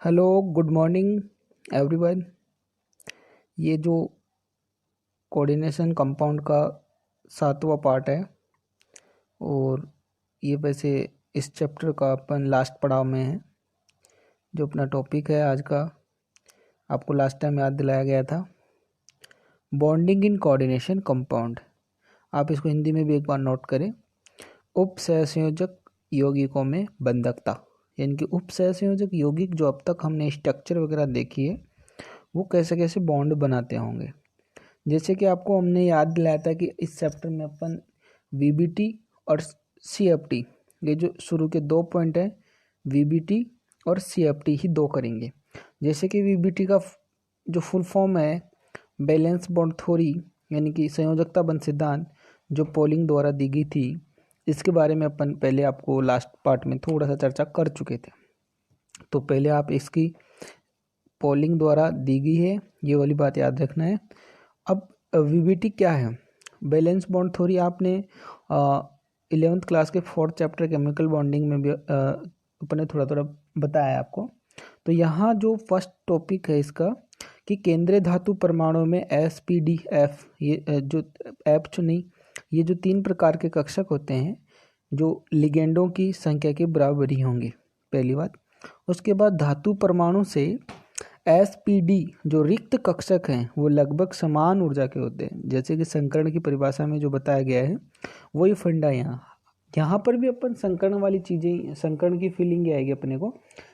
Hello, good morning everyone. ये जो coordination compound का 7वां पार्ट है और ये वैसे इस चैप्टर का अपन लास्ट पड़ाव में है। जो अपना टॉपिक है आज का, आपको लास्ट टाइम याद दिलाया गया था, बॉन्डिंग इन कोऑर्डिनेशन कंपाउंड। आप इसको हिंदी में भी एक बार नोट करें। उप सहसंयोजक यौगिकों में बंधकता, यानी कि उप सहसंयोजक यौगिक जो अब तक हमने स्ट्रक्चर वगैरह देखी है वो कैसे कैसे बॉन्ड बनाते होंगे। जैसे कि आपको हमने याद दिलाया था कि इस चैप्टर में अपन वीबीटी और सीएफटी, ये जो शुरू के 2 पॉइंट हैं, वीबीटी और सीएफटी ही 2 करेंगे। जैसे कि वीबीटी का जो फुल फॉर्म है बैलेंस बॉन्ड थ्योरी, यानी कि संयोजकता बंध सिद्धांत, जो पोलिंग द्वारा दी गई थी, इसके बारे में अपन पहले आपको लास्ट पार्ट में थोड़ा सा चर्चा कर चुके थे। तो पहले आप इसकी पोलिंग द्वारा दी गई है, ये वाली बात याद रखना है। अब वीबीटी क्या है? बैलेंस बॉन्ड थ्योरी आपने 11th क्लास के 4th चैप्टर केमिकल बॉन्डिंग में भी अपने थोड़ा थोड़ा बताया आपको। तो यहाँ जो फर्स्ट टॉपिक है इसका कि केंद्रीय धातु परमाणु में SPDF, ये जो एफ नहीं, ये जो 3 प्रकार के कक्षक होते हैं जो लिगेंडों की संख्या के बराबर ही होंगे, पहली बात। उसके बाद धातु परमाणु से SPD जो रिक्त कक्षक हैं वो लगभग समान ऊर्जा के होते हैं, जैसे कि संकरण की परिभाषा में जो बताया गया है वही फंडा यहाँ पर भी अपन संकरण वाली चीज़ें, संकरण की फीलिंग आएगी अपने को,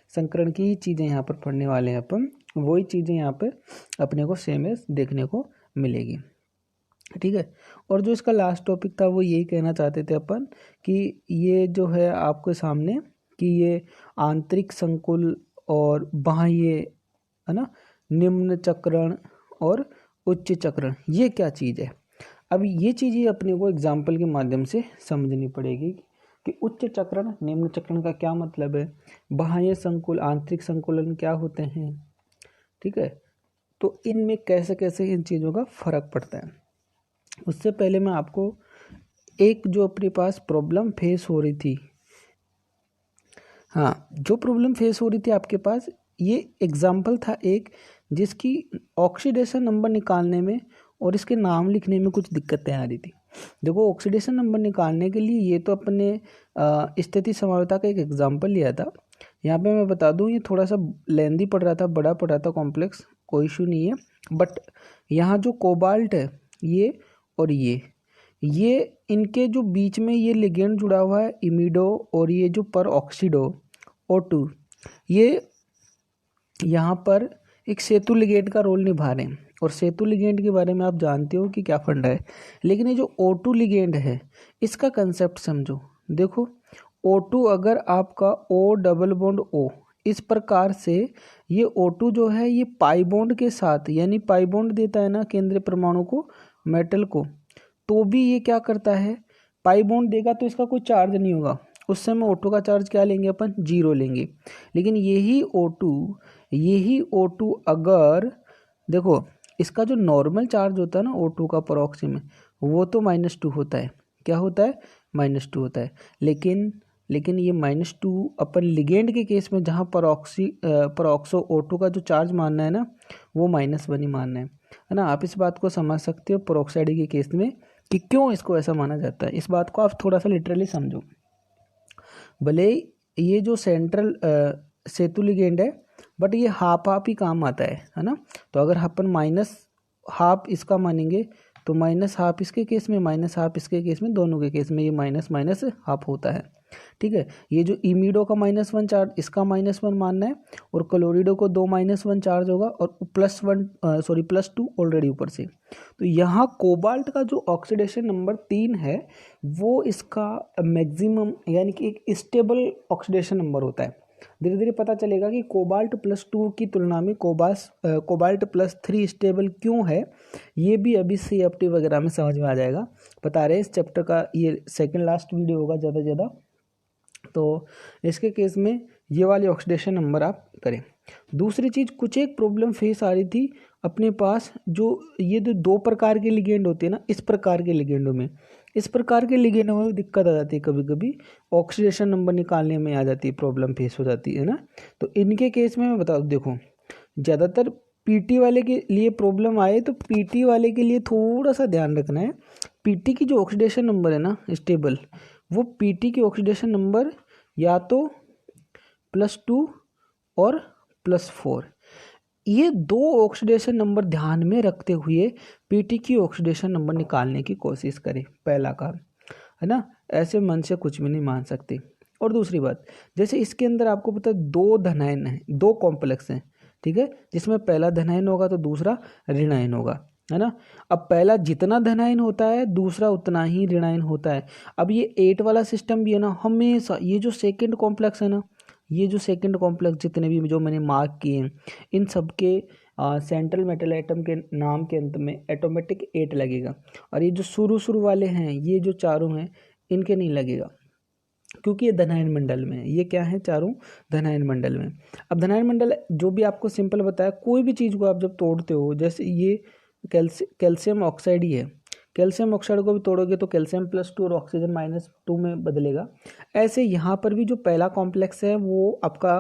संकरण की ही चीज़ें यहाँ पर पढ़ने वाले हैं अपन, वही चीज़ें यहाँ पर अपने को सेम एज देखने को मिलेगी। ठीक है। और जो इसका लास्ट टॉपिक था वो यही कहना चाहते थे अपन कि ये जो है आपके सामने कि ये आंतरिक संकुल और बाह्य, है ना, निम्न चक्रण और उच्च चक्रण, ये क्या चीज़ है। अब ये चीज़ें अपने को एग्जाम्पल के माध्यम से समझनी पड़ेगी कि उच्च चक्रण निम्न चक्रण का क्या मतलब है, बाह्य संकुल आंतरिक संकुलन क्या होते हैं। ठीक है, तो इनमें कैसे कैसे इन चीज़ों का फर्क पड़ता है। उससे पहले मैं आपको एक जो अपने पास प्रॉब्लम फेस हो रही थी, हाँ, जो प्रॉब्लम फेस हो रही थी आपके पास, ये एग्जाम्पल था एक जिसकी ऑक्सीडेशन नंबर निकालने में और इसके नाम लिखने में कुछ दिक्कतें आ रही थी। देखो, ऑक्सीडेशन नंबर निकालने के लिए ये तो अपने स्थिति समावता का एक एग्जाम्पल लिया था। यहाँ पे मैं बता दूँ, ये थोड़ा सा लेंदी पड़ रहा था, बड़ा पड़ रहा था, कॉम्प्लेक्स, कोई इशू नहीं है। बट यहाँ जो कोबाल्ट है ये और ये इनके जो बीच में ये लिगेंड जुड़ा हुआ है इमिडो, और ये जो पर ऑक्सीडो O2, ये यहाँ पर एक सेतु लिगेंड का रोल निभा रहे हैं। और सेतु लिगेंड के बारे में आप जानते हो कि क्या फंडा है, लेकिन ये जो O2 लिगेंड है इसका कंसेप्ट समझो। देखो, O2 अगर आपका O डबल बॉन्ड O, इस प्रकार से ये O2 जो है ये पाई बॉन्ड के साथ, यानी पाई बॉन्ड देता है ना केंद्रीय परमाणु को, मेटल को, तो भी ये क्या करता है, पाई बॉन्ड देगा तो इसका कोई चार्ज नहीं होगा। उस समय O2 का चार्ज क्या लेंगे अपन, 0 लेंगे। लेकिन यही O2 अगर देखो, इसका जो नॉर्मल चार्ज होता है ना O2 का परऑक्सी में, वो तो -2 होता है। क्या होता है? -2 होता है। लेकिन ये -2 अपन लिगेंड के केस में जहाँ परऑक्सो O2 का जो चार्ज मानना है ना, वो -1 ही मानना है ना। आप इस बात को समझ सकते हो परऑक्साइड के केस में कि क्यों इसको ऐसा माना जाता है। इस बात को आप थोड़ा सा लिटरली समझो। भले ये जो सेंट्रल सेतु लिगेंड है, बट ये हाफ ही काम आता है ना। तो अगर अपन -12 इसका मानेंगे तो -12 इसके केस में, -12 इसके केस में, दोनों के केस में ये -12 होता है। ठीक है, ये जो इमिडो का -1 चार्ज, इसका -1 मानना है, और क्लोरिडो को 2 -1 चार्ज होगा, और +2 ऑलरेडी ऊपर से। तो यहाँ कोबाल्ट का जो ऑक्सीडेशन नंबर 3 है वो इसका मैक्सिमम, यानी कि एक स्टेबल ऑक्सीडेशन नंबर होता है। धीरे धीरे पता चलेगा कि कोबाल्ट +2 की तुलना में कोबाल्ट +3 स्टेबल क्यों है, ये भी अभी CFT वगैरह में समझ में आ जाएगा। बता रहे हैं, इस चैप्टर का ये सेकंड लास्ट वीडियो होगा ज़्यादा से ज़्यादा। तो इसके केस में ये वाले ऑक्सीडेशन नंबर आप करें। दूसरी चीज़, कुछ एक प्रॉब्लम फेस आ रही थी अपने पास, जो ये जो 2 प्रकार के लिगेंड होते हैं ना, इस प्रकार के लिगेंडों में इस प्रकार के लिगेंडों में दिक्कत आ जाती है, कभी कभी ऑक्सीडेशन नंबर निकालने में आ जाती है, प्रॉब्लम फेस हो जाती है ना। तो इनके केस में मैं बता दूं, देखो ज़्यादातर पीटी वाले के लिए प्रॉब्लम आए तो पीटी वाले के लिए थोड़ा सा ध्यान रखना है। पीटी की जो ऑक्सीडेशन नंबर है ना स्टेबल, वो पीटी की ऑक्सीडेशन नंबर या तो +2 और +4, ये दो ऑक्सीडेशन नंबर ध्यान में रखते हुए पीटी की ऑक्सीडेशन नंबर निकालने की कोशिश करें, पहला काम है ना। ऐसे मन से कुछ भी नहीं मान सकते। और दूसरी बात, जैसे इसके अंदर आपको पता है 2 धनायन है, 2 कॉम्प्लेक्स हैं, ठीक है, जिसमें पहला धनायन होगा तो दूसरा ऋणायन होगा, है ना। अब पहला जितना धनायन होता है दूसरा उतना ही ऋणायन होता है। अब ये 8 वाला सिस्टम भी है ना, हमेशा ये जो सेकंड कॉम्प्लेक्स है ना, ये जो सेकंड कॉम्प्लेक्स जितने भी जो मैंने मार्क किए हैं, इन सब के सेंट्रल मेटल एटम के नाम के अंत में ऑटोमेटिक 8 लगेगा। और ये जो शुरू वाले हैं, ये जो चारों हैं, इनके नहीं लगेगा, क्योंकि ये धनायन मंडल में है। ये क्या है, चारों धनायन मंडल में। अब धनायन मंडल जो भी आपको सिंपल बताया, कोई भी चीज़ को आप जब तोड़ते हो, जैसे ये कैल्शियम ऑक्साइड ही है, कैल्शियम ऑक्साइड को भी तोड़ोगे तो कैल्शियम +2 और ऑक्सीजन -2 में बदलेगा। ऐसे यहाँ पर भी जो पहला कॉम्प्लेक्स है वो आपका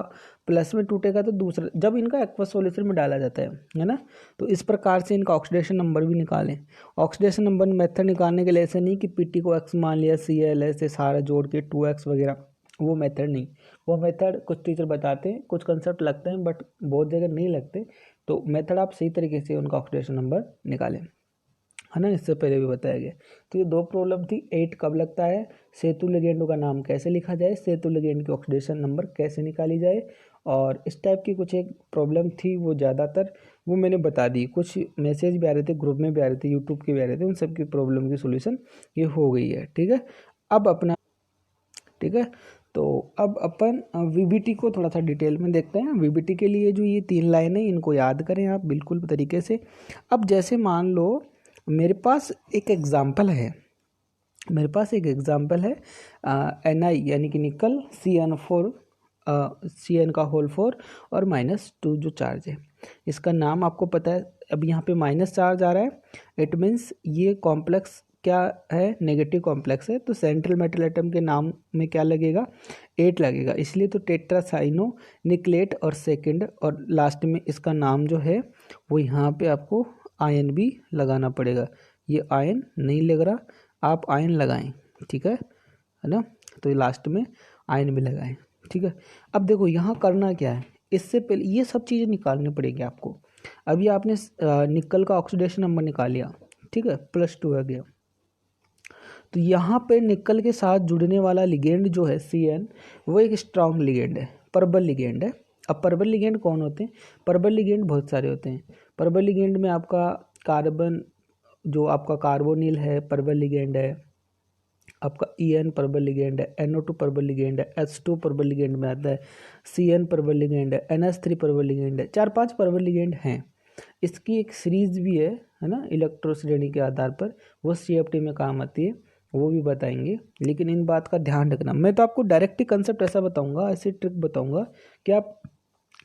प्लस में टूटेगा तो दूसरा, जब इनका एक्वस सॉल्यूशन में डाला जाता है ना, तो इस प्रकार से इनका ऑक्सीडेशन नंबर भी निकालें। ऑक्सीडेशन नंबर मेथड निकालने के लिए ऐसे नहीं कि पीटी को x मान लिया, Cl ऐसे सारा जोड़ के 2x वगैरह, वो मेथड नहीं। वो मेथड कुछ टीचर बताते हैं, कुछ कंसेप्ट लगते हैं, बट बहुत जगह नहीं लगते। तो मेथड आप सही तरीके से उनका ऑक्सीडेशन नंबर निकालें, है ना, इससे पहले भी बताया गया। तो ये 2 प्रॉब्लम थी। 8 कब लगता है, सेतु लिगेंडों का नाम कैसे लिखा जाए, सेतु लिगेंड की ऑक्सीडेशन नंबर कैसे निकाली जाए, और इस टाइप की कुछ एक प्रॉब्लम थी, वो ज़्यादातर वो मैंने बता दी। कुछ मैसेज भी आ रहे थे, ग्रुप में भी आ रहे थे, यूट्यूब के भी आ रहे थे, उन सब की प्रॉब्लम की सोल्यूशन ये हो गई है, ठीक है। अब अपना, ठीक है, तो अब अपन वीबीटी को थोड़ा सा डिटेल में देखते हैं। वीबीटी के लिए जो ये 3 लाइन है, इनको याद करें आप बिल्कुल तरीके से। अब जैसे मान लो मेरे पास एक एग्जाम्पल है, Ni यानी कि निकल CN4, Cn का होल 4 और -2 जो चार्ज है, इसका नाम आपको पता है। अब यहाँ पे माइनस चार्ज आ रहा है, इट मीन्स ये कॉम्प्लेक्स क्या है, नेगेटिव कॉम्प्लेक्स है। तो सेंट्रल मेटल एटम के नाम में क्या लगेगा, 8 लगेगा, इसलिए तो टेट्रासाइनो निकलेट और सेकंड, और लास्ट में इसका नाम जो है वो यहाँ पे आपको आयन भी लगाना पड़ेगा। ये आयन नहीं लग रहा, आप आयन लगाएं, ठीक है ना। तो ये लास्ट में आयन भी लगाएं, ठीक है। अब देखो यहाँ करना क्या है, इससे पहले ये सब चीज़ें निकालनी पड़ेगी आपको। अभी आपने निकल का ऑक्सीडेशन नंबर निकाल लिया, ठीक है, +2 आ गया। तो यहाँ पे निकल के साथ जुड़ने वाला लिगेंड जो है Cn, वो एक स्ट्रॉन्ग लिगेंड है, परबल लिगेंड है। अब परबल लिगेंड कौन होते हैं, परबल लिगेंड बहुत सारे होते हैं। परबल लिगेंड में आपका कार्बन, जो आपका कार्बोनिल है, परबल लिगेंड है। आपका En परबल लिगेंड है, NO2 परबल लिगेंड है, H2 परबल लिगेंड में आता है, Cn परबल लिगेंड है, NH3 परबल लिगेंड है। 4-5 परबल लिगेंड हैं। इसकी एक सीरीज भी है ना, इलेक्ट्रो श्रेणी के आधार पर, वो CFT में काम आती है, वो भी बताएंगे। लेकिन इन बात का ध्यान रखना, मैं तो आपको डायरेक्टली कंसेप्ट ऐसा बताऊंगा, ऐसे ट्रिक बताऊंगा कि आप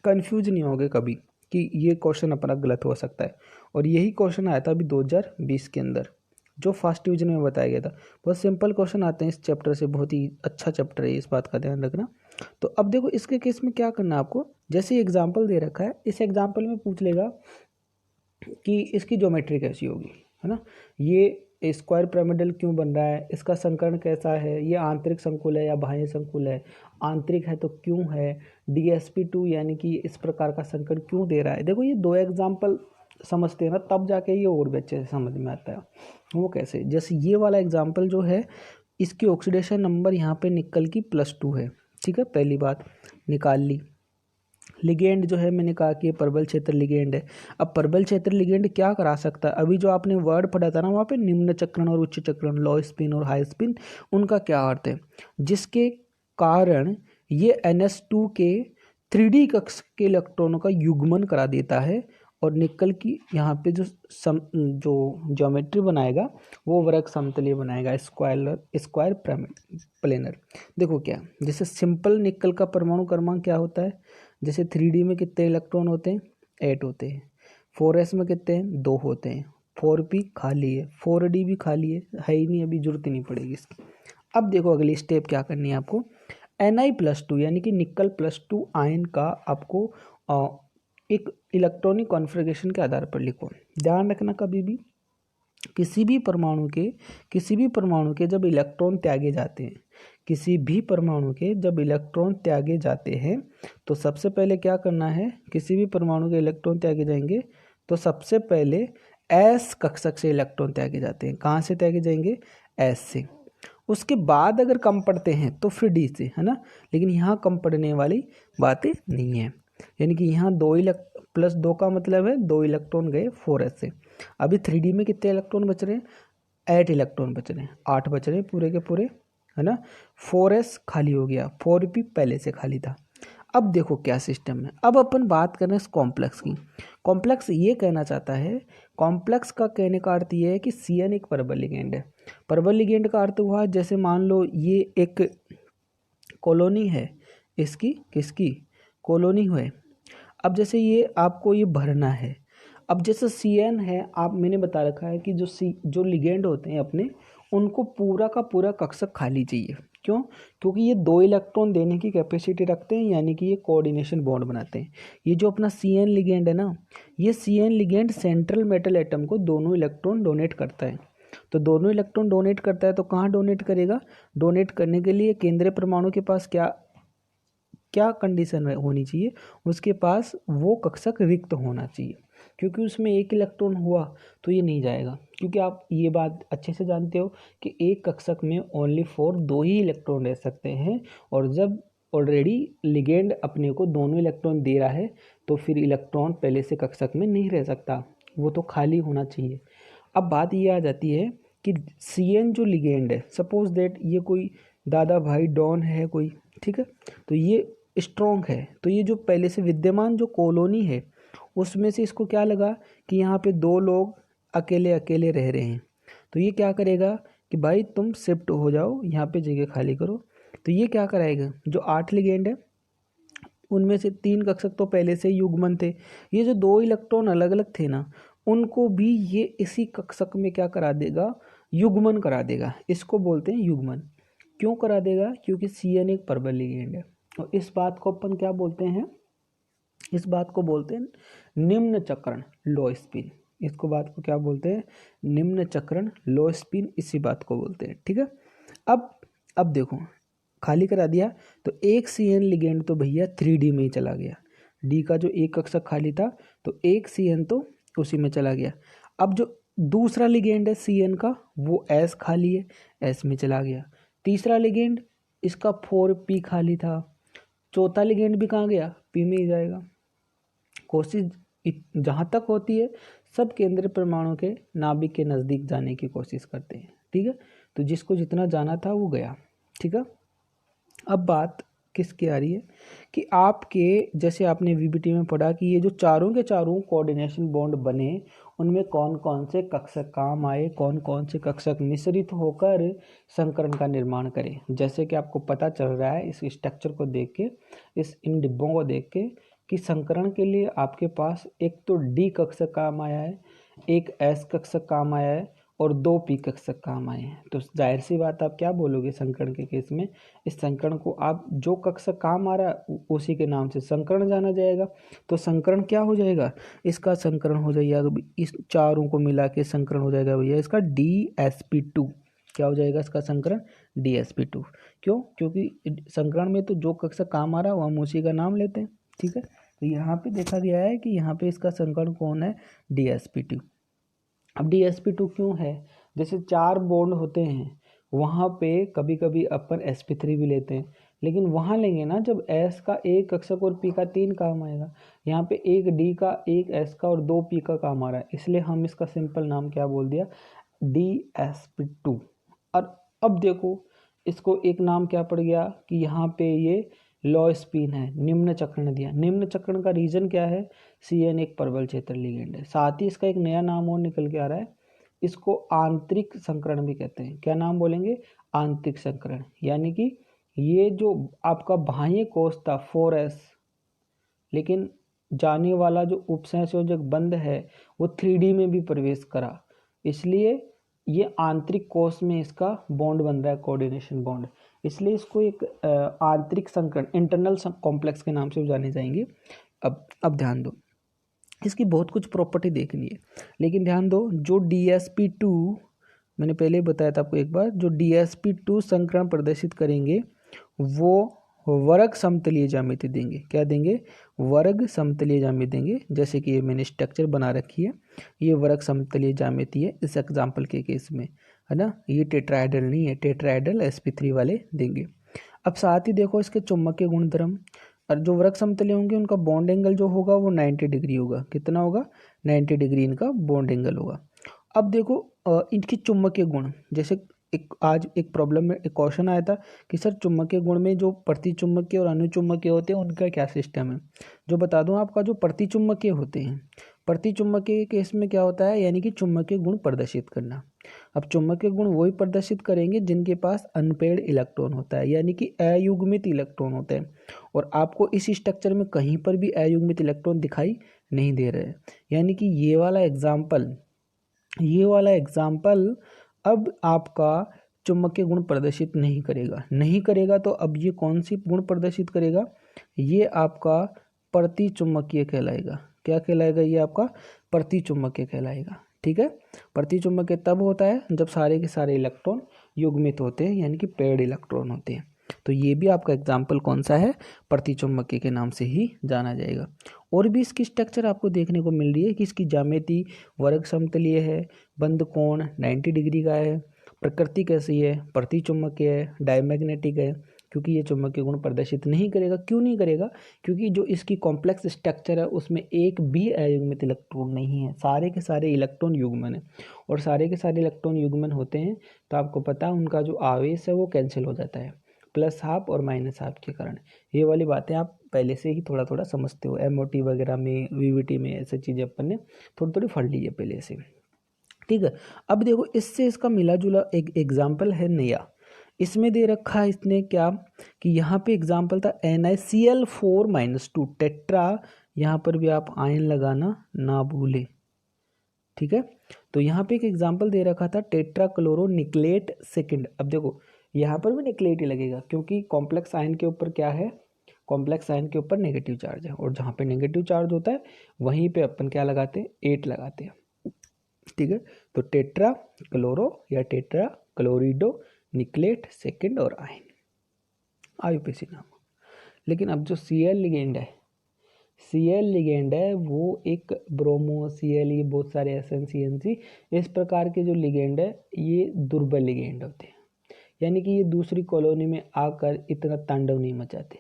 कंफ्यूज नहीं होगे कभी कि ये क्वेश्चन अपना गलत हो सकता है। और यही क्वेश्चन आया था अभी 2020 के अंदर, जो फर्स्ट डिवीजन में बताया गया था। बहुत सिंपल क्वेश्चन आते हैं इस चैप्टर से, बहुत ही अच्छा चैप्टर है, इस बात का ध्यान रखना। तो अब देखो इसके केस में क्या करना है आपको, जैसे एग्जाम्पल दे रखा है, इस एग्जाम्पल में पूछ लेगा कि इसकी ज्योमेट्री कैसी होगी, है ना। ये स्क्वायर पिरामिडल क्यों बन रहा है, इसका संकर्ण कैसा है, ये आंतरिक संकुल है या बाह्य संकुल है, आंतरिक है तो क्यों है, DsP2 यानी कि इस प्रकार का संकर्ण क्यों दे रहा है। देखो ये 2 एग्जाम्पल समझते हैं ना, तब जाके ये और भी अच्छे से समझ में आता है। वो कैसे, जैसे ये वाला एग्जाम्पल जो है, इसकी ऑक्सीडेशन नंबर यहाँ पे निकल की +2 है, ठीक है, पहली बात निकाल ली। लिगेंड जो है मैंने कहा कि ये प्रबल क्षेत्र लिगेंड है। अब प्रबल क्षेत्र लिगेंड क्या करा सकता है, अभी जो आपने वर्ड पढ़ा था ना वहाँ पे, निम्न चक्रण और उच्च चक्रण, लो स्पिन और हाई स्पिन, उनका क्या अर्थ है, जिसके कारण ये NH2 के 3D कक्ष के इलेक्ट्रॉनों का युग्मन करा देता है, और निकल की यहाँ पे जो ज्योमेट्री बनाएगा वो वर्ग समतलीय बनाएगा, स्क्वायर प्लेनर। देखो क्या, जैसे सिंपल निकल का परमाणु क्रमांक क्या होता है, जैसे 3D में कितने इलेक्ट्रॉन होते हैं, 8 होते हैं। 4s में कितने हैं, 2 होते हैं। 4p खाली है, 4d भी खाली है ही नहीं, अभी जरूरत ही नहीं पड़ेगी इसकी। अब देखो अगली स्टेप क्या करनी है आपको, Ni+2 यानी कि निकल +2 आयन का आपको एक इलेक्ट्रॉनिक कॉन्फ़िगरेशन के आधार पर लिखो। ध्यान रखना कभी भी किसी भी परमाणु के जब इलेक्ट्रॉन त्यागे जाते हैं, किसी भी परमाणु के जब इलेक्ट्रॉन त्यागे जाते हैं तो सबसे पहले क्या करना है, किसी भी परमाणु के इलेक्ट्रॉन त्यागे जाएंगे तो सबसे पहले एस कक्षक से इलेक्ट्रॉन त्यागे जाते हैं। कहाँ से त्यागे जाएंगे, एस से। उसके बाद अगर कम पड़ते हैं तो फिर डी से, है ना। लेकिन यहाँ कम पड़ने वाली बातें नहीं है, यानी कि यहाँ +2 का मतलब है 2 इलेक्ट्रॉन गए 4s से। अभी 3D में कितने इलेक्ट्रॉन बच रहे हैं, 8 इलेक्ट्रॉन बच रहे हैं, 8 बच रहे हैं पूरे के पूरे, है ना। 4s खाली हो गया, 4p पहले से खाली था। अब देखो क्या सिस्टम है, अब अपन बात करें इस कॉम्प्लेक्स की। कॉम्प्लेक्स ये कहना चाहता है, कॉम्प्लेक्स का कहने का अर्थ ये है कि CN एक परबल लिगेंड है। परबल लिगेंड का अर्थ हुआ जैसे मान लो ये एक कॉलोनी है, इसकी किसकी कॉलोनी है। अब जैसे ये आपको ये भरना है, अब जैसे CN है, आप मैंने बता रखा है कि जो लिगेंड होते हैं अपने, उनको पूरा का पूरा कक्षक खाली चाहिए। क्यों, क्योंकि ये 2 इलेक्ट्रॉन देने की कैपेसिटी रखते हैं, यानी कि ये कोऑर्डिनेशन बॉन्ड बनाते हैं। ये जो अपना CN लिगेंड है ना, ये CN ligand central metal atom को दोनों इलेक्ट्रॉन डोनेट करता है। तो दोनों इलेक्ट्रॉन डोनेट करता है तो कहाँ डोनेट करेगा, डोनेट करने के लिए केंद्रीय परमाणु के पास क्या क्या कंडीशन होनी चाहिए, उसके पास वो कक्षक रिक्त होना चाहिए। क्योंकि उसमें 1 इलेक्ट्रॉन हुआ तो ये नहीं जाएगा, क्योंकि आप ये बात अच्छे से जानते हो कि एक कक्षक में ओनली 2 ही इलेक्ट्रॉन रह सकते हैं, और जब ऑलरेडी लिगेंड अपने को दोनों इलेक्ट्रॉन दे रहा है तो फिर इलेक्ट्रॉन पहले से कक्षक में नहीं रह सकता, वो तो खाली होना चाहिए। अब बात ये आ जाती है कि CN जो लिगेंड है, सपोज दैट ये कोई दादा भाई डॉन है कोई, ठीक है, तो ये स्ट्रॉन्ग है, तो ये जो पहले से विद्यमान जो कॉलोनी है उसमें से इसको क्या लगा कि यहाँ पे 2 लोग अकेले अकेले रह रहे हैं, तो ये क्या करेगा कि भाई तुम शिफ्ट हो जाओ, यहाँ पे जगह खाली करो। तो ये क्या कराएगा, जो 8 लिगेंड है उनमें से 3 कक्षक तो पहले से युग्मन थे, ये जो 2 इलेक्ट्रॉन अलग अलग थे ना, उनको भी ये इसी कक्षक में क्या करा देगा, युग्मन करा देगा। इसको बोलते हैं युग्मन। क्यों करा देगा, क्योंकि CN एक परबल लिगेंड है। और इस बात को अपन क्या बोलते हैं, इस बात को बोलते हैं निम्न चक्रण लो स्पिन। इसको बात को क्या बोलते हैं, निम्न चक्रण लो स्पिन, इसी बात को बोलते हैं, ठीक है। अब देखो खाली करा दिया तो एक CN लिगेंड तो भैया 3D में ही चला गया, डी का जो एक कक्षक खाली था तो एक CN तो उसी में चला गया। अब जो दूसरा लिगेंड है CN का वो S खाली है, S में चला गया। तीसरा लिगेंड इसका 4p खाली था, चौथा लिगेंड भी कहाँ गया, P में ही जाएगा। कोशिश जहाँ तक होती है सब केंद्रीय परमाणु के नाभिक के नज़दीक जाने की कोशिश करते हैं, ठीक है। तो जिसको जितना जाना था वो गया, ठीक है। अब बात किसकी आ रही है कि आपके जैसे आपने VBT में पढ़ा कि ये जो चारों के चारों कोऑर्डिनेशन बॉन्ड बने, उनमें कौन कौन से कक्षक काम आए, कौन कौन से कक्षक मिश्रित होकर संकरण का निर्माण करें। जैसे कि आपको पता चल रहा है इस स्ट्रक्चर को देख के, इन डिब्बों को देख के, कि संकरण के लिए आपके पास एक तो D कक्षक काम आया है, एक S कक्षक काम आया है और 2 P कक्षक काम आए हैं। तो जाहिर सी बात आप क्या बोलोगे संकरण के केस में, इस संकरण को आप जो कक्षक काम आ रहा है उसी के नाम से संकरण जाना जाएगा। तो संकरण क्या हो जाएगा, इसका संकरण हो जाएगा, तो इस चारों को मिला के संकरण हो जाएगा भैया इसका DsP2। क्या हो जाएगा इसका संकरण, DsP2। क्यों, क्योंकि संकरण में तो जो कक्षक काम आ रहा है वो हम उसी का नाम लेते हैं, ठीक है। तो यहाँ पे देखा गया है कि यहाँ पे इसका संकरण कौन है, DsP2। अब DsP2 क्यों है, जैसे 4 बॉन्ड होते हैं वहाँ पे कभी कभी अपन sp3 भी लेते हैं, लेकिन वहाँ लेंगे ना जब S का एक कक्षक और P का 3 काम आएगा। यहाँ पे एक D का, एक S का और 2 P का काम आ रहा है, इसलिए हम इसका सिंपल नाम क्या बोल दिया, DsP2। और अब देखो इसको एक नाम क्या पड़ गया कि यहाँ पे ये लो स्पिन है, निम्न चक्रण दिया। निम्न चक्रण का रीजन क्या है, CN एक परबल क्षेत्र लिगेंड है। साथ ही इसका एक नया नाम और निकल के आ रहा है, इसको आंतरिक संकरण भी कहते हैं। क्या नाम बोलेंगे, आंतरिक संकरण। यानी कि ये जो आपका बाह्य कोश था 4s, लेकिन जाने वाला जो उपसंयोजक बंध है वो 3D में भी प्रवेश करा, इसलिए ये आंतरिक कोश में इसका बॉन्ड बन रहा है, कोऑर्डिनेशन बॉन्ड, इसलिए इसको एक आंतरिक संकरण, इंटरनल कॉम्प्लेक्स के नाम से जाने जाएंगे। अब ध्यान दो, इसकी बहुत कुछ प्रॉपर्टी देखनी है, लेकिन ध्यान दो जो DsP2 मैंने पहले ही बताया था आपको एक बार, जो DsP2 संकरण प्रदर्शित करेंगे वो वर्ग समतलीय ज्यामिति देंगे। क्या देंगे? वर्ग समतलीय ज्यामिति देंगे। जैसे कि ये मैंने स्ट्रक्चर बना रखी है, ये वर्ग समतलीय ज्यामिति है इस एग्जाम्पल के केस में, है ना। ये टेट्राहेड्रल नहीं है, टेट्राहेड्रल sp3 वाले देंगे। अब साथ ही देखो इसके चुंबकीय गुणधर्म, और जो वर्ग समतलीय होंगे उनका बॉन्ड एंगल जो होगा वो 90 डिग्री होगा। कितना होगा? 90 डिग्री इनका बॉन्ड एंगल होगा। अब देखो इनकी चुंबकीय गुण, जैसे आज एक प्रॉब्लम में एक क्वेश्चन आया था कि सर चुंबकीय गुण में जो प्रतिचुंबकीय और अनुचुंबकीय होते हैं उनका क्या सिस्टम है। जो बता दूं आपका, जो प्रतिचुंबकीय होते हैं, प्रतिचुंबकीय केस में क्या होता है, यानी कि चुंबकीय गुण प्रदर्शित करना। अब चुंबकीय गुण वही प्रदर्शित करेंगे जिनके पास अनपेयर्ड इलेक्ट्रॉन होता है, यानी कि अयुग्मित इलेक्ट्रॉन होते हैं। और आपको इस स्ट्रक्चर में कहीं पर भी अयुग्मित इलेक्ट्रॉन दिखाई नहीं दे रहे हैं, यानी कि ये वाला एग्जाम्पल अब आपका चुंबकीय गुण प्रदर्शित नहीं करेगा। तो अब ये कौन सी गुण प्रदर्शित करेगा? ये आपका प्रतिचुंबकीय कहलाएगा। क्या कहलाएगा? ये आपका प्रतिचुंबकीय कहलाएगा। ठीक है, प्रतिचुंबकीय तब होता है जब सारे के सारे इलेक्ट्रॉन युग्मित होते हैं, यानी कि पेयर्ड इलेक्ट्रॉन होते हैं। तो ये भी आपका एग्जाम्पल कौन सा है? प्रतिचुंबकीय के नाम से ही जाना जाएगा। और भी इसकी स्ट्रक्चर आपको देखने को मिल रही है कि इसकी ज्यामिति वर्ग समतलीय है, बंद कोण 90 डिग्री का है, प्रकृति कैसी है? प्रतिचुंबकीय है, डायमैग्नेटिक है, क्योंकि ये चुंबकीय गुण प्रदर्शित नहीं करेगा। क्यों नहीं करेगा? क्योंकि जो इसकी कॉम्प्लेक्स स्ट्रक्चर है उसमें एक भी अयुग्मित इलेक्ट्रॉन नहीं है, सारे के सारे इलेक्ट्रॉन युग्मन है। और सारे के सारे इलेक्ट्रॉन युग्मन होते हैं तो आपको पता है उनका जो आवेश है वो कैंसिल हो जाता है, +½ और -½ के कारण। ये वाली बातें आप पहले से ही थोड़ा थोड़ा समझते हो, MOT वगैरह में, VVT में ऐसी चीज़ें अपन ने थोड़ी थोड़ी पढ़ ली है पहले से। ठीक है, अब देखो इससे इसका मिला जुला एक एग्जाम्पल है नया। इसमें दे रखा है इसने क्या कि यहाँ पे एग्जाम्पल था NiCl4-2 टेट्रा, यहाँ पर भी आप आयन लगाना ना भूले। ठीक है, तो यहाँ पे एक एग्जाम्पल दे रखा था टेट्रा क्लोरो निकलेट सेकेंड। अब देखो यहाँ पर भी निकलेट ही लगेगा, क्योंकि कॉम्प्लेक्स आयन के ऊपर क्या है? कॉम्प्लेक्स आयन के ऊपर नेगेटिव चार्ज है, और जहाँ पे नेगेटिव चार्ज होता है वहीं पे अपन क्या लगाते हैं? 8 लगाते हैं। ठीक है, तो टेट्रा क्लोरो या टेट्रा क्लोरिडो निकलेट सेकेंड और आयन, आयुपेसी नाम। लेकिन अब जो Cl लिगेंड है वो एक ब्रोमो, Cl, ये बहुत सारे SN-CnC इस प्रकार के जो लिगेंड है ये दुर्बल लिगेंड होते हैं, यानी कि ये दूसरी कॉलोनी में आकर इतना तांडव नहीं मचाते,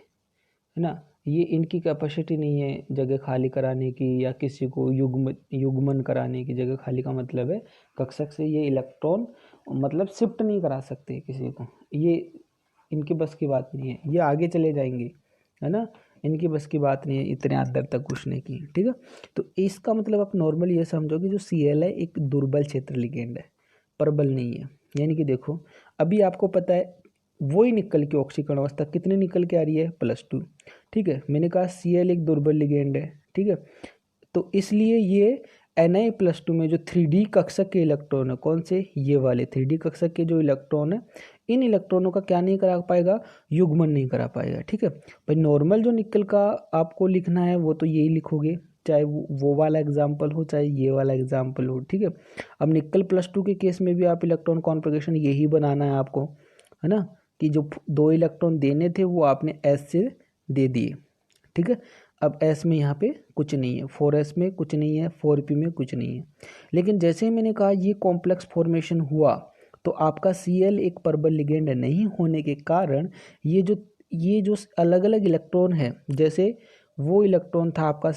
है ना। ये इनकी कैपेसिटी नहीं है जगह खाली कराने की, या किसी को युग्मन कराने की। जगह खाली का मतलब है कक्षक से ये इलेक्ट्रॉन मतलब शिफ्ट नहीं करा सकते किसी को, ये इनकी बस की बात नहीं है। ये आगे चले जाएंगे, है ना, इनकी बस की बात नहीं है इतने अंदर तक घुसने की। ठीक है, तो इसका मतलब आप नॉर्मल ये समझो कि जो Cl है एक दुर्बल क्षेत्र लिगेंड है, प्रबल नहीं है। यानी कि देखो अभी आपको पता है वही निकल की ऑक्सीकरण अवस्था कितने निकल के आ रही है? +2। ठीक है, मैंने कहा Cl एक दुर्बल लिगेंड है। ठीक है, तो इसलिए ये Na+2 में जो 3D कक्षक के इलेक्ट्रॉन है, कौन से? ये वाले 3D कक्षक के जो इलेक्ट्रॉन है, इन इलेक्ट्रॉनों का क्या नहीं करा पाएगा? युग्मन नहीं करा पाएगा। ठीक है भाई, नॉर्मल जो निकल का आपको लिखना है वो तो यही लिखोगे, चाहे वो वाला एग्जाम्पल हो चाहे ये वाला एग्जाम्पल हो। ठीक है, अब निकल +2 के केस में भी आप इलेक्ट्रॉन कॉन्फ़िगरेशन यही बनाना है आपको, है ना, कि जो 2 इलेक्ट्रॉन देने थे वो आपने S से दे दिए। ठीक है, अब S में यहाँ पे कुछ नहीं है, 4s में कुछ नहीं है, 4p में कुछ नहीं है। लेकिन जैसे ही मैंने कहा ये कॉम्प्लेक्स फॉर्मेशन हुआ तो आपका Cl एक प्रबल लिगेंड नहीं होने के कारण ये जो अलग अलग इलेक्ट्रॉन है, जैसे वो इलेक्ट्रॉन था आपका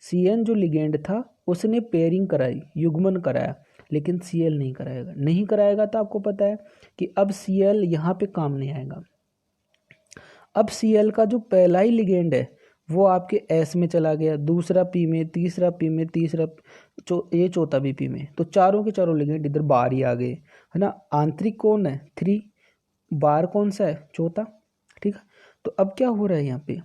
Cn जो लिगेंड था उसने पेयरिंग कराई, युग्मन कराया, लेकिन Cl नहीं कराएगा तो आपको पता है कि अब Cl यहाँ पे काम नहीं आएगा। अब Cl का जो पहला ही लिगेंड है वो आपके S में चला गया, दूसरा P में, तीसरा P में, ये चौथा भी P में, तो चारों के चारों लिगेंड इधर बाहर ही आ गए, है ना। आंतरिक कौन है? 3, बाहर कौन सा है? चौथा। ठीक है, तो अब क्या हो रहा है यहाँ पे?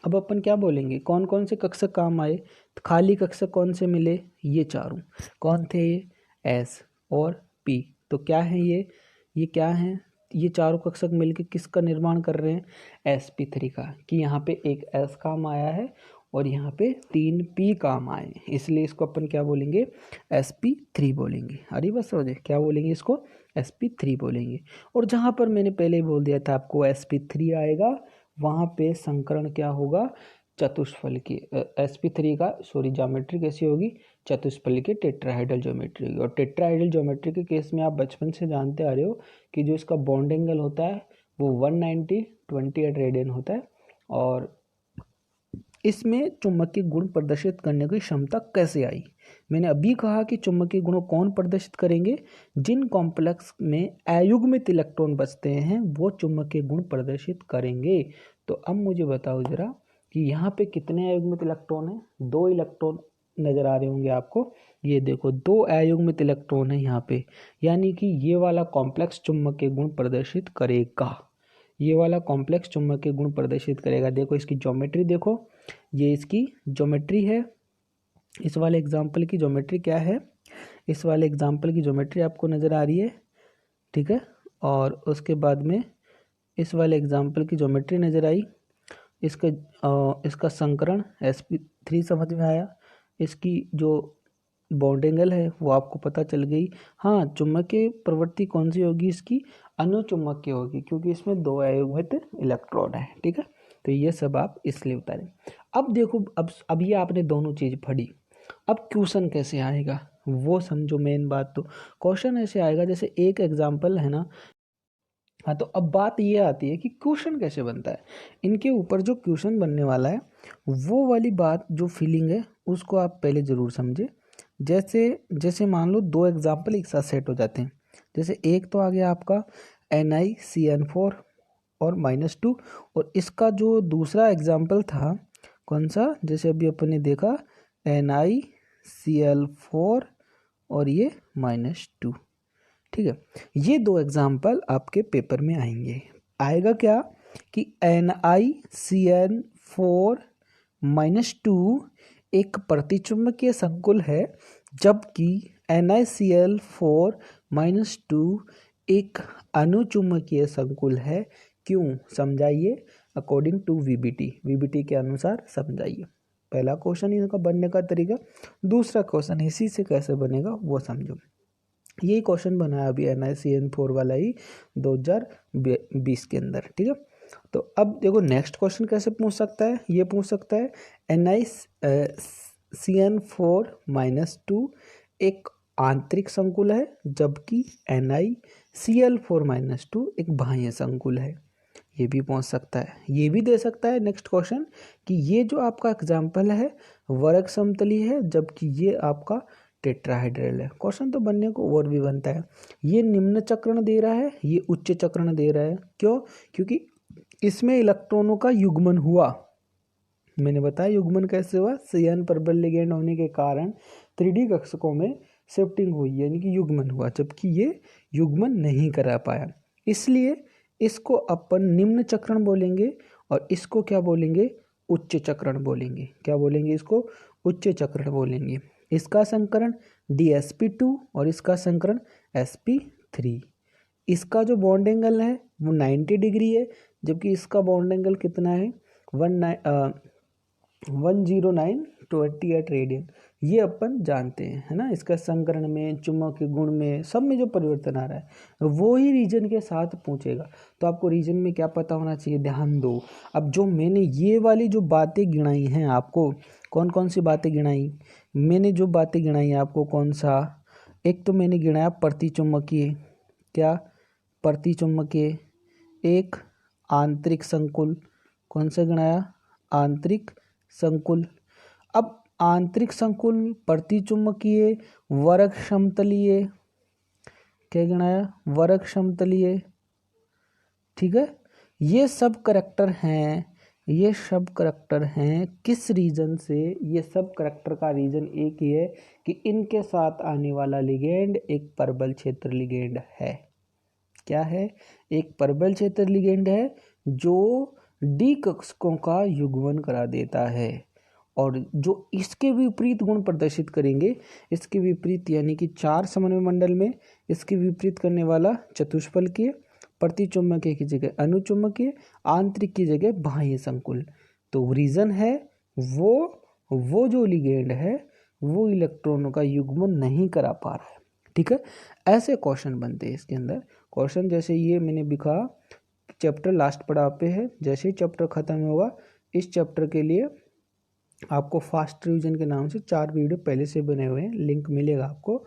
अब अपन क्या बोलेंगे, कौन कौन से कक्षक काम आए? तो खाली कक्षक कौन से मिले? ये चारों। कौन थे ये? S और P। तो क्या है ये क्या है, ये चारों कक्षक मिलकर किसका निर्माण कर रहे हैं, sp3 का, कि यहाँ पे एक S काम आया है और यहाँ पे 3 P काम आए हैं, इसलिए इसको अपन क्या बोलेंगे, sp3 बोलेंगे। अरे बस समझे क्या बोलेंगे, इसको sp3 बोलेंगे। और जहाँ पर मैंने पहले ही बोल दिया था आपको sp3 आएगा, वहाँ पे संकरण क्या होगा, चतुष्फल की, sp3 का सॉरी ज्योमेट्री कैसी होगी, चतुष्फल की टेट्राहेड्रल ज्योमेट्री होगी। और टेट्राहेड्रल ज्योमेट्री के केस में आप बचपन से जानते आ रहे हो कि जो इसका बॉन्ड एंगल होता है वो 190/28 रेडियन होता है। और इसमें चुंबकीय गुण प्रदर्शित करने की क्षमता कैसे आई, मैंने अभी कहा कि चुंबकीय गुणों कौन प्रदर्शित करेंगे, जिन कॉम्प्लेक्स में अयुग्मित इलेक्ट्रॉन बचते हैं वो चुंबकीय गुण प्रदर्शित करेंगे। तो अब मुझे बताओ जरा कि यहाँ पे कितने अयुग्मित इलेक्ट्रॉन हैं, 2 इलेक्ट्रॉन नजर आ रहे होंगे आपको, ये देखो 2 अयुग्मित इलेक्ट्रॉन है यहाँ पे, यानी कि ये वाला कॉम्प्लेक्स चुंबकीय गुण प्रदर्शित करेगा, ये वाला कॉम्प्लेक्स चुंबकीय गुण प्रदर्शित करेगा। देखो इसकी ज्योमेट्री देखो, ये इसकी ज्योमेट्री है, इस वाले एग्जाम्पल की ज्योमेट्री क्या है, इस वाले एग्जाम्पल की ज्योमेट्री आपको नज़र आ रही है, ठीक है। और उसके बाद में इस वाले एग्जाम्पल की ज्योमेट्री नज़र आई, इसका संकरण sp3 समझ में आया, इसकी जो बॉन्ड एंगल है वो आपको पता चल गई। हाँ, चुंबकीय प्रवृत्ति कौन सी होगी, इसकी अनुचुंबकीय होगी, क्योंकि इसमें 2 अयुग्मित इलेक्ट्रॉन है, ठीक है। तो ये सब आप इसलिए उतारें। अब देखो, अब ये आपने दोनों चीज़ पढ़ी, अब क्वेश्चन कैसे आएगा वो समझो। मेन बात तो क्वेश्चन ऐसे आएगा, जैसे एक एग्जाम्पल है ना, हाँ, तो अब बात ये आती है कि क्वेश्चन कैसे बनता है। इनके ऊपर जो क्वेश्चन बनने वाला है वो वाली बात, जो फीलिंग है उसको आप पहले ज़रूर समझे। जैसे जैसे मान लो 2 एग्जाम्पल एक साथ सेट हो जाते हैं, जैसे एक तो आ गया आपका NiCN4 और -2, और इसका जो दूसरा एग्जाम्पल था कौन सा, जैसे अभी अपन ने देखा NiCl4 और ये -2, ठीक है। ये 2 एग्जाम्पल आपके पेपर में आएंगे। आएगा क्या कि NiCN4 -2 एक प्रतिचुंबकीय संकुल है, जबकि NiCl4 -2 एक अनुचुंबकीय संकुल है। क्यों, समझाइए, अकॉर्डिंग टू VBT के अनुसार समझाइए। पहला क्वेश्चन इनका बनने का तरीका, दूसरा क्वेश्चन इसी से कैसे बनेगा वो समझो। यही क्वेश्चन बना है अभी NiCN4 वाला ही 2020 के अंदर, ठीक है। तो अब देखो नेक्स्ट क्वेश्चन कैसे पूछ सकता है, ये पूछ सकता है NiCN4 -2 एक आंतरिक संकुल है, जबकि NiCl4 -2 एक बाह्य संकुल है। ये भी पूछ सकता है, ये भी दे सकता है नेक्स्ट क्वेश्चन कि ये जो आपका एग्जाम्पल है वर्ग समतली है, जबकि ये आपका टेट्राहेड्रल है। क्वेश्चन तो बनने को और भी बनता है। ये निम्न चक्रण दे रहा है, ये उच्च चक्रण दे रहा है, क्यों, क्योंकि इसमें इलेक्ट्रॉनों का युग्मन हुआ। मैंने बताया युग्मन कैसे हुआ, CN प्रबल लिगेंड होने के कारण 3D कक्षकों में शिफ्टिंग हुई, यानी कि युग्मन हुआ, जबकि ये युग्मन नहीं करा पाया, इसलिए इसको अपन निम्न चक्रण बोलेंगे और इसको क्या बोलेंगे, उच्च चक्रण बोलेंगे। क्या बोलेंगे, इसको उच्च चक्रण बोलेंगे। इसका संकरण DsP2 और इसका संकरण sp3। इसका जो बॉन्ड एंगल है वो 90 डिग्री है, जबकि इसका बॉन्ड एंगल कितना है 109/28 रेडियन। ये अपन जानते हैं, है ना। इसका संकरण में, चुंबकीय गुण में, सब में जो परिवर्तन आ रहा है वो ही रीजन के साथ पूछेगा। तो आपको रीजन में क्या पता होना चाहिए, ध्यान दो। अब जो मैंने ये वाली जो बातें गिनाई हैं आपको, कौन कौन सी बातें गिनाई, मैंने जो बातें गिनाई हैं आपको, कौन सा, एक तो मैंने गिनाया प्रतिचुंबकीय, क्या, प्रतिचुंबकीय, एक आंतरिक संकुल, कौन सा गिनाया, आंतरिक संकुल। अब आंतरिक संकुल, प्रतिचुंबकीय, वर्ग समतलीय, क्या गिनाया, वर्ग समतलीय, ठीक है। ये सब करैक्टर हैं, ये सब करैक्टर हैं किस रीजन से, ये सब करैक्टर का रीजन एक ही है कि इनके साथ आने वाला लिगेंड एक परबल क्षेत्र लिगेंड है। क्या है, एक परबल क्षेत्र लिगेंड है जो D कक्षकों का युग्मन करा देता है। और जो इसके विपरीत गुण प्रदर्शित करेंगे, इसके विपरीत यानी कि 4 समन्वय मंडल में इसके विपरीत करने वाला चतुष्फलकीय, प्रतिचुंबकीय की जगह अनुचुंबकीय, आंतरिक की जगह बाह्य संकुल। तो रीजन है वो जो लिगेंड है वो इलेक्ट्रॉनों का युग्मन नहीं करा पा रहा है। ठीक है, ऐसे क्वेश्चन बनते हैं इसके अंदर। क्वेश्चन जैसे ये मैंने लिखा, चैप्टर लास्ट पड़ाव पे है, जैसे ही चैप्टर खत्म होगा इस चैप्टर के लिए आपको फास्ट रिवीजन के नाम से 4 वीडियो पहले से बने हुए हैं, लिंक मिलेगा आपको,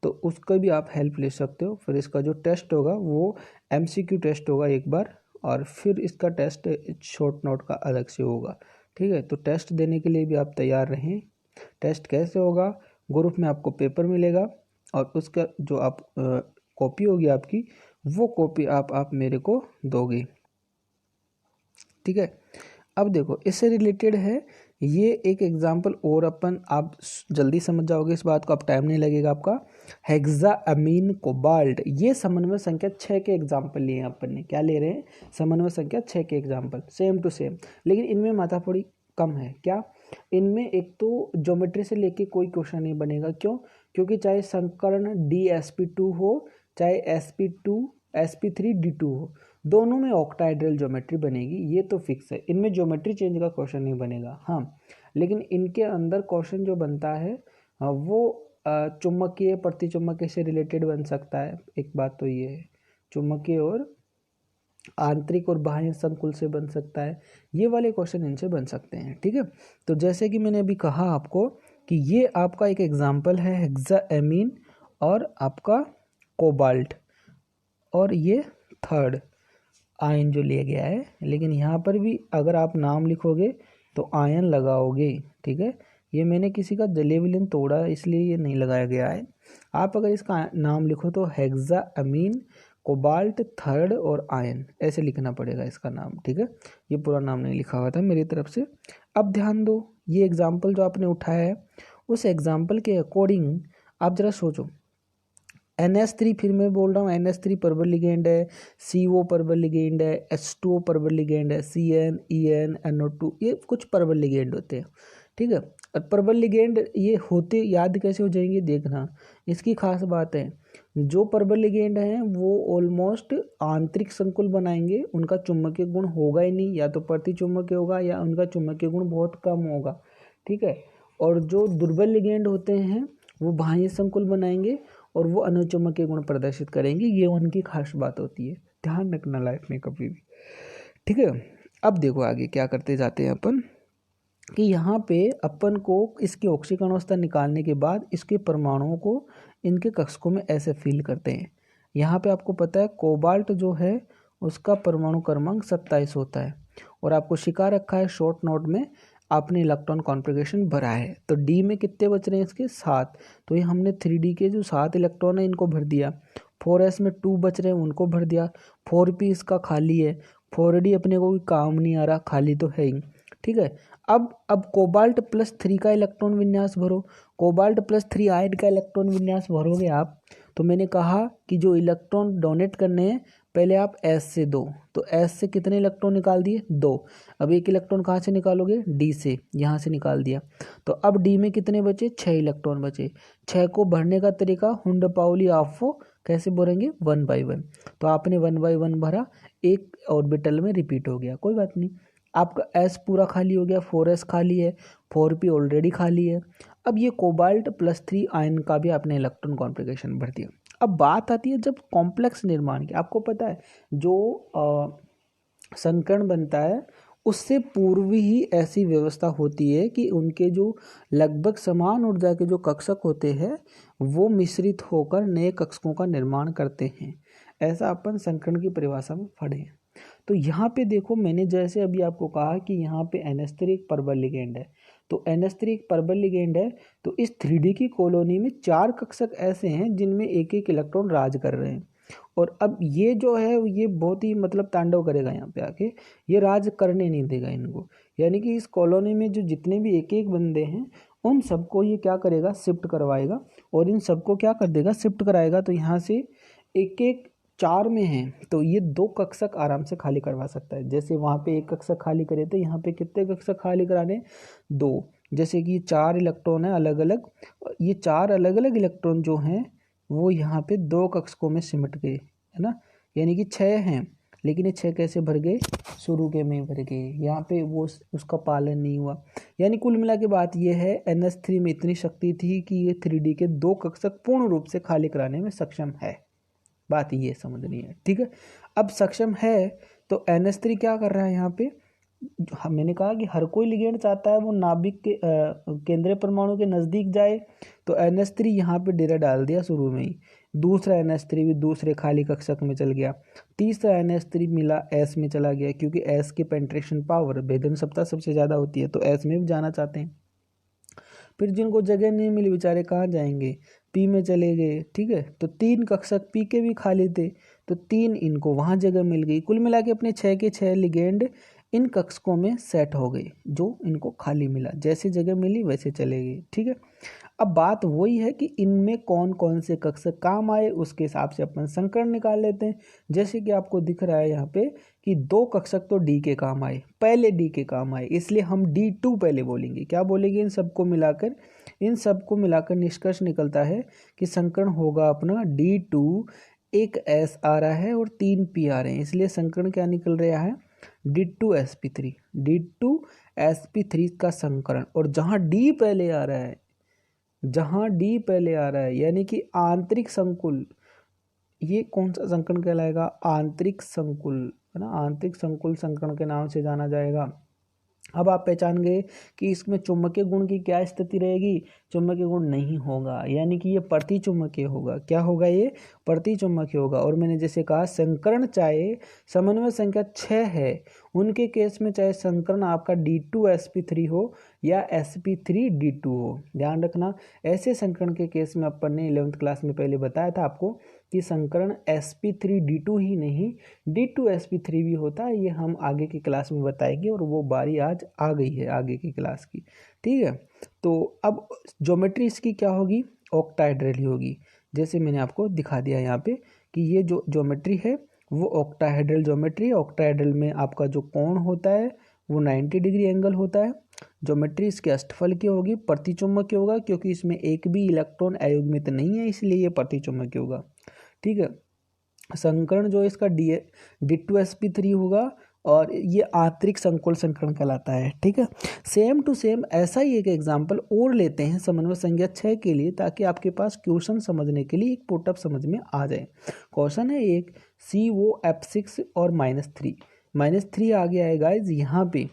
तो उसका भी आप हेल्प ले सकते हो। फिर इसका जो टेस्ट होगा वो MCQ टेस्ट होगा एक बार, और फिर इसका टेस्ट शॉर्ट नोट का अलग से होगा। ठीक है, तो टेस्ट देने के लिए भी आप तैयार रहें। टेस्ट कैसे होगा, ग्रुप में आपको पेपर मिलेगा और उसका जो आप कॉपी होगी आपकी, वो कॉपी आप मेरे को दोगे। ठीक है, अब देखो इससे रिलेटेड है ये एक एग्जाम्पल और अपन आप जल्दी समझ जाओगे इस बात को, अब टाइम नहीं लगेगा आपका। हेक्साअमीन कोबाल्ट, ये समन्वय संख्या 6 के एग्जाम्पल लिए हैं अपन ने। क्या ले रहे हैं, समन्वय संख्या 6 के एग्जाम्पल, सेम टू सेम, लेकिन इनमें माथापड़ी कम है। क्या, इनमें एक तो ज्योमेट्री से लेके कोई क्वेश्चन नहीं बनेगा। क्यों, क्योंकि चाहे संकर्ण DsP2 हो, चाहे sp2 sp3d2 हो, दोनों में ऑक्टाहेड्रल ज्योमेट्री बनेगी, ये तो फिक्स है। इनमें ज्योमेट्री चेंज का क्वेश्चन नहीं बनेगा। हाँ, लेकिन इनके अंदर क्वेश्चन जो बनता है वो चुंबकीय प्रतिचुंबकीय से रिलेटेड बन सकता है। एक बात तो ये है, चुंबकीय और आंतरिक और बाह्य संकुल से बन सकता है, ये वाले क्वेश्चन इनसे बन सकते हैं। ठीक है, तो जैसे कि मैंने अभी कहा आपको कि ये आपका एक एग्जाम्पल है हेक्साअमीन और आपका कोबाल्ट, और ये थर्ड आयन जो लिया गया है। लेकिन यहाँ पर भी अगर आप नाम लिखोगे तो आयन लगाओगे। ठीक है, ये मैंने किसी का जले विलीन तोड़ा इसलिए ये नहीं लगाया गया है। आप अगर इसका नाम लिखो तो हेक्साअमीन कोबाल्ट थर्ड और आयन, ऐसे लिखना पड़ेगा इसका नाम। ठीक है, ये पूरा नाम नहीं लिखा हुआ था मेरी तरफ से। अब ध्यान दो, ये एग्जाम्पल जो आपने उठाया है उस एग्जाम्पल के अकॉर्डिंग आप जरा सोचो। NH3, फिर मैं बोल रहा हूँ NH3 परबल लिगेंड है, CO परबल लिगेंड है, H2O परबल लिगेंड है, CN EN NO2, ये कुछ परबल लिगेंड होते हैं। ठीक है, और परबल लिगेंड ये होते याद कैसे हो जाएंगे, देखना इसकी खास बात है। जो परबल लिगेंड हैं वो ऑलमोस्ट आंतरिक संकुल बनाएंगे, उनका चुंबकीय गुण होगा ही नहीं, या तो प्रतिचुंबकीय होगा या उनका चुंबकीय गुण बहुत कम होगा। ठीक है, और जो दुर्बल लिगेंड होते हैं वो बाह्य संकुल बनाएंगे और वो अनुचुंबकीय गुण प्रदर्शित करेंगे, ये उनकी खास बात होती है, ध्यान रखना लाइफ में कभी भी। ठीक है, अब देखो आगे क्या करते जाते हैं अपन कि यहाँ पे अपन को इसकी ऑक्सीकरण अवस्था निकालने के बाद इसके परमाणुओं को इनके कक्षकों में ऐसे फिल करते हैं। यहाँ पे आपको पता है कोबाल्ट जो है उसका परमाणु क्रमांक 27 होता है, और आपको सिखा रखा है शॉर्ट नोट में, आपने इलेक्ट्रॉन कॉन्फ़िगरेशन भरा है। तो डी में कितने बच रहे हैं इसके 7, तो ये हमने 3D के जो 7 इलेक्ट्रॉन है इनको भर दिया। 4s में 2 बच रहे हैं उनको भर दिया। 4p इसका खाली है। 4d अपने को कोई काम नहीं आ रहा, खाली तो है ही। ठीक है, अब कोबाल्ट +3 का इलेक्ट्रॉन विन्यास भरो। कोबाल्ट +3 आयन का इलेक्ट्रॉन विन्यास भरोगे आप, तो मैंने कहा कि जो इलेक्ट्रॉन डोनेट करने हैं पहले आप S से दो, तो S से कितने इलेक्ट्रॉन निकाल दिए, 2। अब एक इलेक्ट्रॉन कहाँ से निकालोगे, D से, यहाँ से निकाल दिया। तो अब D में कितने बचे, 6 इलेक्ट्रॉन बचे। 6 को भरने का तरीका हुंड पाउली आफो, कैसे भरेंगे, 1 बाई 1। तो आपने 1 बाई 1 भरा, एक ऑर्बिटल में रिपीट हो गया, कोई बात नहीं। आपका S पूरा खाली हो गया, 4s खाली है, 4p ऑलरेडी खाली है। अब ये कोबाल्ट +3 आयन का भी आपने इलेक्ट्रॉन कॉन्फ़िगरेशन भर दिया। अब बात आती है जब कॉम्प्लेक्स निर्माण की। आपको पता है जो संकर्ण बनता है उससे पूर्व ही ऐसी व्यवस्था होती है कि उनके जो लगभग समान ऊर्जा के जो कक्षक होते हैं वो मिश्रित होकर नए कक्षकों का निर्माण करते हैं। ऐसा अपन संकर्ण की परिभाषा में पढ़े हैं। तो यहाँ पे देखो, मैंने जैसे अभी आपको कहा कि यहाँ पे NH3 एक परबल लिगेंड है, तो NH3 एक परबल लिगेंड है, तो इस 3D की कॉलोनी में 4 कक्षक ऐसे हैं जिनमें एक एक इलेक्ट्रॉन राज कर रहे हैं। और अब ये जो है ये बहुत ही मतलब तांडव करेगा यहाँ पे आके, ये राज करने नहीं देगा इनको। यानी कि इस कॉलोनी में जो जितने भी एक एक बंदे हैं उन सबको ये क्या करेगा, शिफ्ट करवाएगा, और इन सबको क्या कर देगा, शिफ्ट कराएगा। तो यहाँ से एक एक 4 में है तो ये 2 कक्षक आराम से खाली करवा सकता है। जैसे वहाँ पे एक कक्षक खाली करे तो यहाँ पे कितने कक्षक खाली कराने, 2। जैसे कि 4 इलेक्ट्रॉन है अलग अलग, ये 4 अलग अलग इलेक्ट्रॉन जो हैं वो यहाँ पे 2 कक्षकों में सिमट गए, है ना। यानी कि 6 हैं, लेकिन ये 6 कैसे भर गए, शुरू के में भर गए, यहाँ पे वो उसका पालन नहीं हुआ। यानी कुल मिला के बात ये है, NH3 में इतनी शक्ति थी कि ये 3D के 2 कक्षक पूर्ण रूप से खाली कराने में सक्षम है। बात ये समझनी है, ठीक है। अब सक्षम है तो NH3 क्या कर रहा है यहाँ पे, मैंने कहा कि हर कोई लिगेंड चाहता है वो नाभिक के केंद्रीय परमाणु के नज़दीक जाए, तो NH3 यहाँ पे डेरा डाल दिया शुरू में ही। दूसरा NH3 भी दूसरे खाली कक्षक में चल गया। तीसरा NH3 मिला S में चला गया, क्योंकि S की पेंट्रेशन पावर भेदन क्षमता सबसे ज़्यादा होती है, तो S में भी जाना चाहते हैं। फिर जिनको जगह नहीं मिली बेचारे कहाँ जाएंगे, P में चले गए, ठीक है। तो 3 कक्षक P के भी खाली थे, तो 3 इनको वहाँ जगह मिल गई। कुल मिला के अपने 6 के 6 लिगेंड इन कक्षकों में सेट हो गए, जो इनको खाली मिला, जैसे जगह मिली वैसे चले गए, ठीक है। अब बात वही है कि इनमें कौन कौन से कक्षक काम आए, उसके हिसाब से अपन संकरण निकाल लेते हैं। जैसे कि आपको दिख रहा है यहाँ पे कि 2 कक्षक तो D के काम आए, पहले D के काम आए, इसलिए हम D2 पहले बोलेंगे। क्या बोलेंगे, इन सबको मिलाकर निष्कर्ष निकलता है कि संकरण होगा अपना D2, एक S आ रहा है और 3 P आ रहे हैं, इसलिए संकरण क्या निकल रहा है, D2sp3, D2sp3 का संकरण। और जहाँ D पहले आ रहा है, यानी कि आंतरिक संकुल, ये कौन सा संकरण कहलाएगा, आंतरिक संकुल, है ना, आंतरिक संकुल संकरण के नाम से जाना जाएगा। अब आप पहचान गए कि इसमें चुंबकीय गुण की क्या स्थिति रहेगी, चुंबकीय गुण नहीं होगा, यानी कि ये प्रतिचुंबकीय होगा। क्या होगा, ये प्रतिचुंबकीय होगा। और मैंने जैसे कहा संकरण चाहे समन्वय संख्या 6 है, उनके केस में चाहे संकरण आपका D2sp3 हो या sp3D2 हो, ध्यान रखना। ऐसे संकरण के केस में अपन ने 11th क्लास में पहले बताया था आपको कि संकरण sp3D2 ही नहीं D2sp3 भी होता है, ये हम आगे की क्लास में बताएंगे, और वो बारी आज आ गई है आगे की क्लास की, ठीक है। तो अब ज्योमेट्री इसकी क्या होगी, ऑक्टाहेड्रल ही होगी। जैसे मैंने आपको दिखा दिया यहाँ पे कि ये जो ज्योमेट्री है वो ऑक्टाहेड्रल ज्योमेट्री है। ऑक्टाहेड्रल में आपका जो कोण होता है वो 90 डिग्री एंगल होता है। ज्योमेट्री इसके अष्टफल की होगी, प्रतिचुंबकीय होगा, क्योंकि इसमें एक भी इलेक्ट्रॉन अयुग्मित नहीं है, इसलिए ये प्रतिचुंबकीय होगा, ठीक है। संकरण जो इसका D2sp3 होगा, और ये आंतरिक संकुल संकरण कहलाता है, ठीक है। सेम टू सेम ऐसा ही एक एग्जाम्पल और लेते हैं समन्वय संख्या 6 के लिए, ताकि आपके पास क्वेश्चन समझने के लिए एक पुटअप समझ में आ जाए। क्वेश्चन है एक COF6 और -3 आ गया है गाइज यहाँ पे।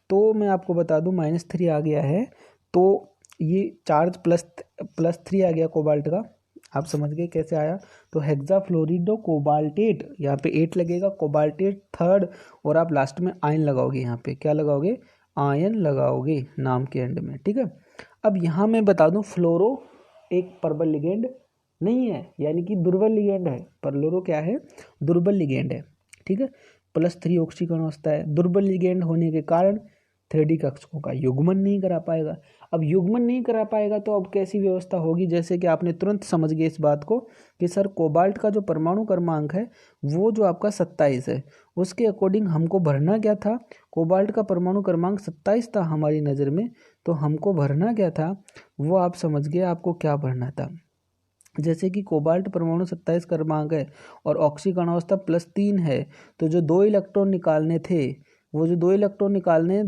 तो मैं आपको बता दूं -3 आ गया है, तो ये चार्ज +3 आ गया कोबाल्ट का, आप समझ गए कैसे आया। तो हेक्साफ्लोरिडो कोबाल्टेट, यहाँ पे 8 लगेगा, कोबाल्टेट थर्ड, और आप लास्ट में आयन लगाओगे, यहाँ पे क्या लगाओगे, आयन लगाओगे नाम के एंड में, ठीक है। अब यहाँ मैं बता दूं फ्लोरो एक प्रबल लिगेंड नहीं है, यानी कि दुर्बल लिगेंड है। फ्लोरो क्या है, दुर्बल लिगेंड है, ठीक है। +3 ऑक्सीकरण अवस्था है, दुर्बल लिगेंड होने के कारण 3D कक्षकों का युग्मन नहीं करा पाएगा। अब युग्मन नहीं करा पाएगा तो अब कैसी व्यवस्था होगी, जैसे कि आपने तुरंत समझ गए इस बात को कि सर कोबाल्ट का जो परमाणु क्रमांक है वो जो आपका 27 है, उसके अकॉर्डिंग हमको भरना क्या था, कोबाल्ट का परमाणु क्रमांक 27 था हमारी नज़र में, तो हमको भरना क्या था वो आप समझ गए, आपको क्या भरना था। जैसे कि कोबाल्ट परमाणु 27 क्रमांक है और ऑक्सीकरण अवस्था +3 है, तो जो 2 इलेक्ट्रॉन निकालने थे, वो जो 2 इलेक्ट्रॉन निकालने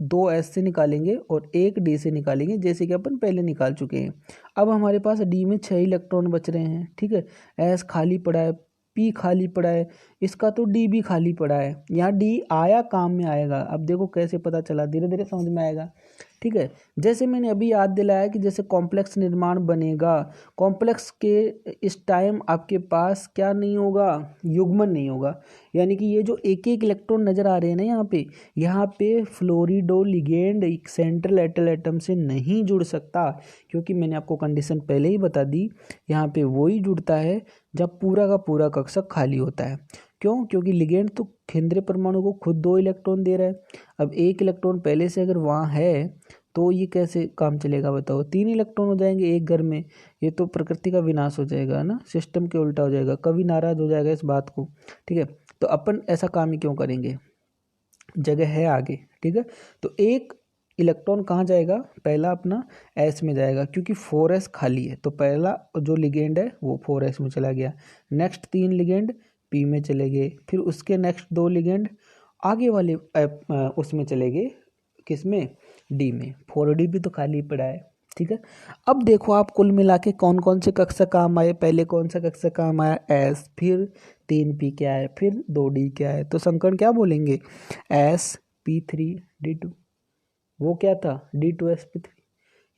2 S से निकालेंगे और 1 D से निकालेंगे, जैसे कि अपन पहले निकाल चुके हैं। अब हमारे पास D में 6 इलेक्ट्रॉन बच रहे हैं, ठीक है। S खाली पड़ा है, P खाली पड़ा है, इसका तो D भी खाली पड़ा है। यहाँ D आया काम में आएगा, अब देखो कैसे पता चला, धीरे धीरे समझ में आएगा, ठीक है। जैसे मैंने अभी याद दिलाया कि जैसे कॉम्प्लेक्स निर्माण बनेगा, कॉम्प्लेक्स के इस टाइम आपके पास क्या नहीं होगा, युग्मन नहीं होगा, यानी कि ये जो एक एक इलेक्ट्रॉन नज़र आ रहे हैं ना यहाँ पे फ्लोरिडो लिगेंड एक सेंट्रल एटल एटम से नहीं जुड़ सकता, क्योंकि मैंने आपको कंडीशन पहले ही बता दी, यहाँ पे वही जुड़ता है जब पूरा का पूरा कक्षक खाली होता है। क्यों, क्योंकि लिगेंड तो केंद्रीय परमाणु को खुद 2 इलेक्ट्रॉन दे रहा है। अब 1 इलेक्ट्रॉन पहले से अगर वहाँ है तो ये कैसे काम चलेगा बताओ, 3 इलेक्ट्रॉन हो जाएंगे एक घर में, ये तो प्रकृति का विनाश हो जाएगा ना, सिस्टम के उल्टा हो जाएगा, कभी नाराज हो जाएगा इस बात को, ठीक है। तो अपन ऐसा काम ही क्यों करेंगे, जगह है आगे, ठीक है। तो एक इलेक्ट्रॉन कहाँ जाएगा, पहला अपना S में जाएगा क्योंकि 4s खाली है, तो पहला जो लिगेंड है वो 4s में चला गया। नेक्स्ट 3 लिगेंड P में चले गए, फिर उसके नेक्स्ट 2 लिगेंड आगे वाले उसमें चले गए, किस में, D में। 4d भी तो खाली पड़ा है, ठीक है। अब देखो आप कुल मिला के कौन कौन से कक्षा काम आए, पहले कौन सा कक्षा काम आया, S, फिर 3p क्या है, फिर 2d क्या है, तो संकरण क्या बोलेंगे, sp3d2, वो क्या था d2sp3,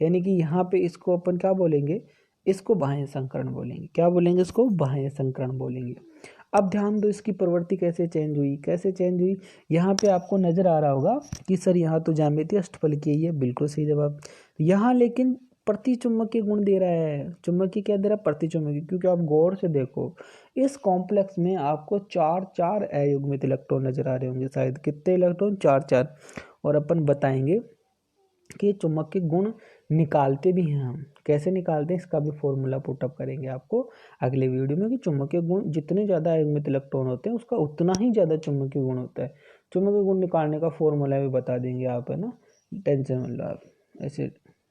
यानी कि यहाँ पे इसको अपन क्या बोलेंगे, इसको बाह्य संकरण बोलेंगे, क्या बोलेंगे, इसको बाह्य संकरण बोलेंगे। अब ध्यान दो इसकी प्रवृत्ति कैसे चेंज हुई, कैसे चेंज हुई, यहाँ पे आपको नजर आ रहा होगा कि सर यहाँ तो ज्यामितीय अष्टफलकीय ही है, बिल्कुल सही जवाब। यहाँ लेकिन प्रतिचुंबकीय गुण दे रहा है, चुंबकीय क्या दे रहा है, प्रतिचुंबकीय, क्योंकि आप गौर से देखो इस कॉम्प्लेक्स में आपको 4 अयुग्मित इलेक्ट्रॉन नजर आ रहे होंगे, शायद कितने इलेक्ट्रॉन, 4। और अपन बताएंगे कि चुंबकीय गुण निकालते भी हैं हम, कैसे निकालते हैं इसका भी फॉर्मूला पुटअप करेंगे आपको अगले वीडियो में, कि चुंबकीय गुण जितने ज़्यादा अयुग्मित इलेक्ट्रॉन होते हैं उसका उतना ही ज़्यादा चुंबकीय गुण होता है। चुंबकीय गुण निकालने का फॉर्मूला भी बता देंगे आप, है ना, टेंशन मत लो आप, ऐसे,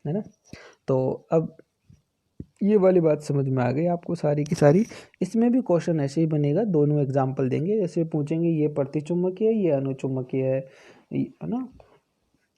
है ना। तो अब ये वाली बात समझ में आ गई आपको सारी की सारी। इसमें भी क्वेश्चन ऐसे ही बनेगा, दोनों एग्जाम्पल देंगे, जैसे पूछेंगे ये प्रतिचुंबकीय है, ये अनुचुंबकीय है ना,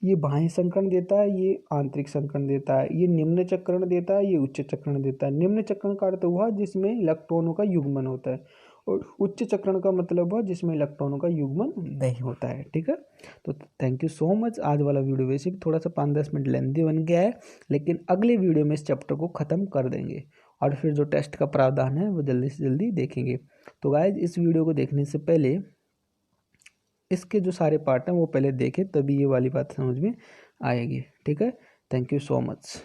ये बाह्य संकरण देता है, ये आंतरिक संकरण देता है, ये निम्न चक्रण देता है, ये उच्च चक्रण देता है। निम्न चक्रण का अर्थ हुआ जिसमें इलेक्ट्रॉनों का युग्मन होता है, और उच्च चक्रण का मतलब हुआ जिसमें इलेक्ट्रॉनों का युग्मन नहीं होता है, ठीक है। तो थैंक यू सो मच। आज वाला वीडियो वैसे भी थोड़ा सा 5-10 मिनट लेंथी बन गया है, लेकिन अगले वीडियो में इस चैप्टर को ख़त्म कर देंगे, और फिर जो टेस्ट का प्रावधान है वो जल्दी से जल्दी देखेंगे। तो गाइज इस वीडियो को देखने से पहले इसके जो सारे पार्ट हैं वो पहले देखें, तभी ये वाली बात समझ में आएगी, ठीक है। Thank you so much.